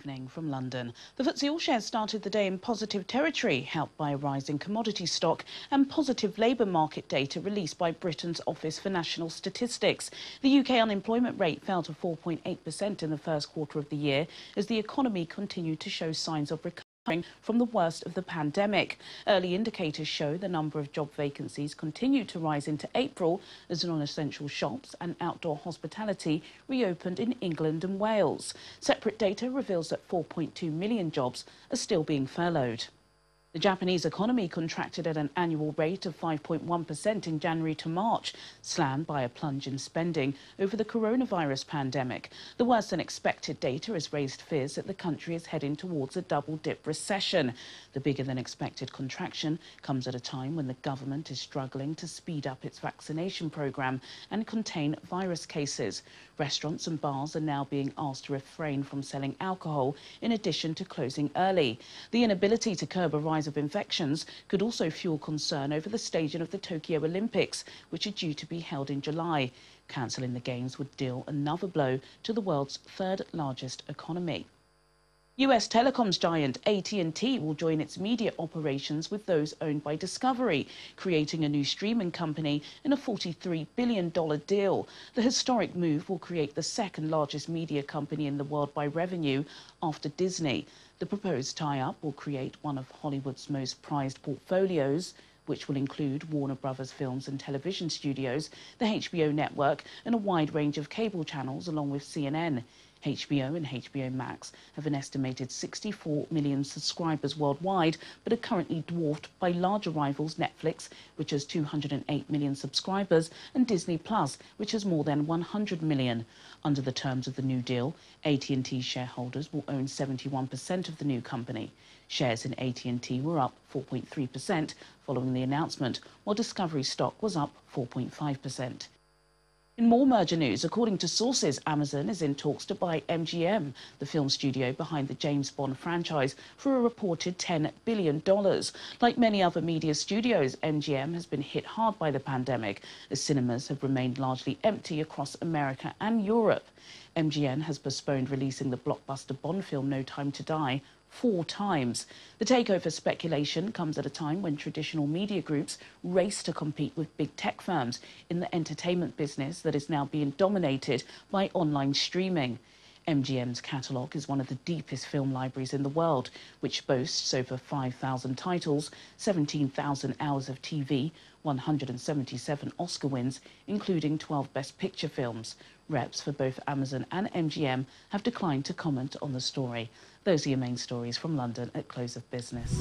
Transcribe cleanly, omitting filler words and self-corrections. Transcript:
Evening from London. The FTSE All-Shares started the day in positive territory, helped by a rise in commodity stock and positive labour market data released by Britain's Office for National Statistics. The UK unemployment rate fell to 4.8% in the first quarter of the year as the economy continued to show signs of recovery from the worst of the pandemic. Early indicators show the number of job vacancies continued to rise into April as non-essential shops and outdoor hospitality reopened in England and Wales. Separate data reveals that 4.2 million jobs are still being furloughed. The Japanese economy contracted at an annual rate of 5.1% in January to March, slammed by a plunge in spending over the coronavirus pandemic. The worse-than-expected data has raised fears that the country is heading towards a double-dip recession. The bigger-than-expected contraction comes at a time when the government is struggling to speed up its vaccination programme and contain virus cases. Restaurants and bars are now being asked to refrain from selling alcohol in addition to closing early. The inability to curb a rise of infections could also fuel concern over the staging of the Tokyo Olympics, which are due to be held in July. Cancelling the Games would deal another blow to the world's third largest economy. US telecoms giant AT&T will join its media operations with those owned by Discovery, creating a new streaming company in a $43 billion deal. The historic move will create the second largest media company in the world by revenue after Disney. The proposed tie-up will create one of Hollywood's most prized portfolios, which will include Warner Brothers Films and Television Studios, the HBO network, and a wide range of cable channels along with CNN. HBO and HBO Max have an estimated 64 million subscribers worldwide, but are currently dwarfed by larger rivals Netflix, which has 208 million subscribers, and Disney Plus, which has more than 100 million. Under the terms of the new deal, AT&T shareholders will own 71% of the new company. Shares in AT&T were up 4.3% following the announcement, while Discovery stock was up 4.5%. In more merger news, according to sources, Amazon is in talks to buy MGM, the film studio behind the James Bond franchise, for a reported $10 billion. Like many other media studios, MGM has been hit hard by the pandemic, as cinemas have remained largely empty across America and Europe. MGM has postponed releasing the blockbuster Bond film No Time to Die 4 times. The takeover speculation comes at a time when traditional media groups race to compete with big tech firms in the entertainment business that is now being dominated by online streaming. MGM's catalogue is one of the deepest film libraries in the world, which boasts over 5,000 titles, 17,000 hours of TV, 177 Oscar wins, including 12 Best Picture films. Reps for both Amazon and MGM have declined to comment on the story. Those are your main stories from London at close of business.